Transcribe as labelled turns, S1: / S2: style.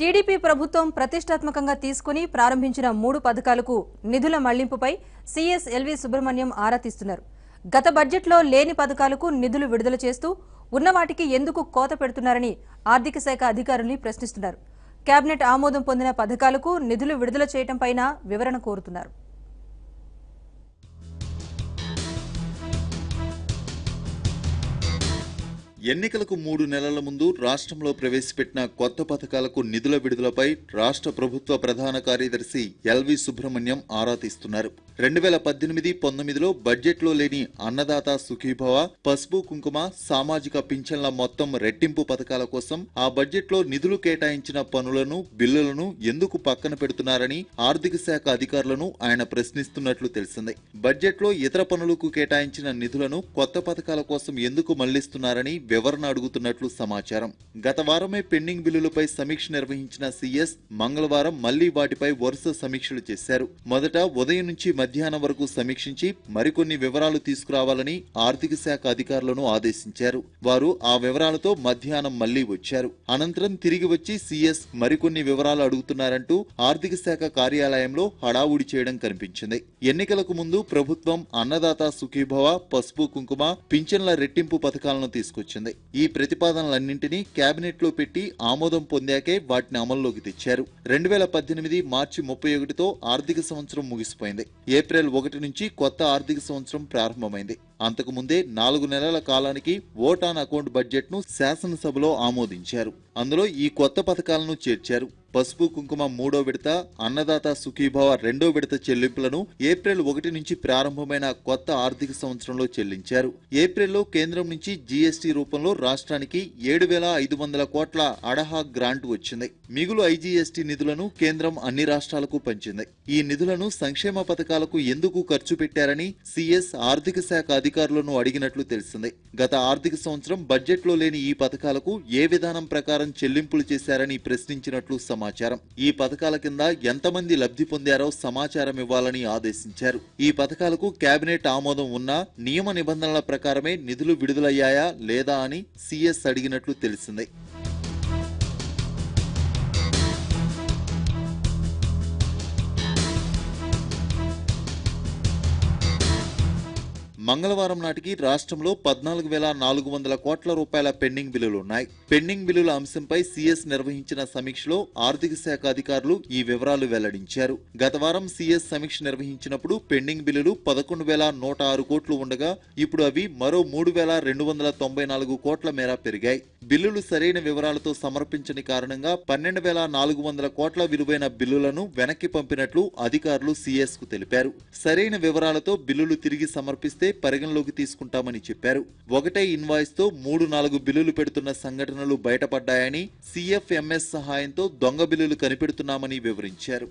S1: TDP ప్రభుత్వం ప్రతిష్టాత్మకంగా తీసుకుని ప్రారంభించిన 3 పథకాలకు నిధుల మళ్లింపుపై సీఎస్ ఎల్వి సుబ్రహ్మణ్యం ఆరా తీస్తున్నారు. గత బడ్జెట్లో లేని పథకాలకు నిధులు విడుదల చేస్తూ ఉన్నవాటికి ఎందుకు కోత పెడుతున్నారని ఆర్థిక శాఖ అధికారుల్ని ప్రశ్నిస్తున్నారు. కేబినెట్ ఆమోదం పొందిన పథకాలకు నిధులు విడుదల చేయడంపైన వివరణ కోరుతున్నారు.
S2: ఎన్నికలకు 3 నెలల ముందు రాష్ట్రంలో ప్రవేశపెట్టిన కొత్త పథకాలకు నిధుల విడుదలపై రాష్ట్ర ప్రభుత్వ ప్రధాన కార్యదర్శి ఎల్వి సుబ్రహ్మణ్యం ఆరా తీస్తున్నారు. 2018-19లో బడ్జెట్లో లేని అన్నదాత సుఖీభవ, పసుపు కుంకుమ, సామాజిక పింఛన్ల మొత్తం రెట్టింపు పథకాల కోసం ఆ బడ్జెట్లో నిధులు కేటాయించిన పనులను, బిల్లులను ఎందుకు పక్కన పెడుతున్నారని ఆర్థిక శాఖ అధికారులను ఆయన ప్రశ్నిస్తున్నట్లు తెలిసింది. బడ్జెట్లో ఇతర పనులకు కేటాయించిన నిధులను కొత్త పథకాల కోసం ఎందుకు మళ్లిస్తున్నారని వివరణ అడుగుతున్నట్లు సమాచారం. గత వారమే పెండింగ్ బిల్లులపై సమీక్ష నిర్వహించిన సీఎస్ మంగళవారం మళ్లీ వాటిపై వరుస సమీక్షలు చేశారు. మొదట ఉదయం నుంచి మధ్యాహ్నం వరకు సమీక్షించి మరికొన్ని వివరాలు తీసుకురావాలని ఆర్థిక శాఖ అధికారులను ఆదేశించారు. వారు ఆ వివరాలతో మధ్యాహ్నం మళ్లీ వచ్చారు. అనంతరం తిరిగి వచ్చి సీఎస్ మరికొన్ని వివరాలు అడుగుతున్నారంటూ ఆర్థిక శాఖ కార్యాలయంలో హడావుడి చేయడం కనిపించింది. ఎన్నికలకు ముందు ప్రభుత్వం అన్నదాత సుఖీభవ, పసుపు కుంకుమ, పింఛన్ల రెట్టింపు పథకాలను తీసుకొచ్చింది. ఈ ప్రతిపాదనలన్నింటినీ కేబినెట్ లో పెట్టి ఆమోదం పొందాకే వాటిని అమల్లోకి తెచ్చారు. 2018 మార్చి 31తో ఆర్థిక సంవత్సరం ముగిసిపోయింది. ఏప్రిల్ 1 నుంచి కొత్త ఆర్థిక సంవత్సరం ప్రారంభమైంది. అంతకు ముందే 4 నెలల కాలానికి ఓట్ ఆన్ అకౌంట్ బడ్జెట్ ను శాసనసభలో ఆమోదించారు. అందులో ఈ కొత్త పథకాలను చేర్చారు. పసుపు కుంకుమ 3వ విడత, అన్నదాత సుఖీభవ 2వ విడత చెల్లింపులను ఏప్రిల్ 1 నుంచి ప్రారంభమైన కొత్త ఆర్థిక సంవత్సరంలో చెల్లించారు. ఏప్రిల్లో కేంద్రం నుంచి జీఎస్టీ రూపంలో రాష్ట్రానికి 7,500 కోట్ల అడహా గ్రాంట్ వచ్చింది. మిగులు ఐజీఎస్టీ నిధులను కేంద్రం అన్ని రాష్ట్రాలకు పంచింది. ఈ నిధులను సంక్షేమ పథకాలకు ఎందుకు ఖర్చు పెట్టారని సీఎస్ ఆర్థిక శాఖ అధికారులను అడిగినట్లు తెలిసింది. గత ఆర్థిక సంవత్సరం బడ్జెట్లో లేని ఈ పథకాలకు ఏ విధానం ప్రకారం చెల్లింపులు చేశారని ప్రశ్నించినట్లు సమాచారం. ఈ పథకాల కింద ఎంతమంది లబ్ధి పొందారో సమాచారం ఇవ్వాలని ఆదేశించారు. ఈ పథకాలకు కేబినెట్ ఆమోదం ఉన్నా నియమ నిబంధనల ప్రకారమే నిధులు విడుదలయ్యాయా లేదా అని సీఎస్ అడిగినట్లు తెలిసింది. మంగళవారం నాటికి రాష్ట్రంలో 14,400 కోట్ల రూపాయల పెండింగ్ బిల్లులున్నాయి. పెండింగ్ బిల్లుల అంశంపై సీఎస్ నిర్వహించిన సమీక్షలో ఆర్థిక శాఖ అధికారులు ఈ వివరాలు వెల్లడించారు. గత వారం సీఎస్ సమీక్ష నిర్వహించినప్పుడు పెండింగ్ బిల్లులు 11,106 కోట్లు ఉండగా ఇప్పుడు అవి మరో 3,294 కోట్ల మేర పెరిగాయి. బిల్లులు సరైన వివరాలతో సమర్పించని కారణంగా 12,400 కోట్ల విలువైన బిల్లులను వెనక్కి పంపినట్లు అధికారులు సీఎస్ కు తెలిపారు. సరైన వివరాలతో బిల్లులు తిరిగి సమర్పిస్తే పరిగణలోకి తీసుకుంటామని చెప్పారు. ఒకటే ఇన్వాయిస్ తో 3-4 బిల్లులు పెడుతున్న సంఘటనలు బయటపడ్డాయని, సీఎఫ్ఎంఎస్ సహాయంతో దొంగ బిల్లులు కనిపెడుతున్నామని వివరించారు.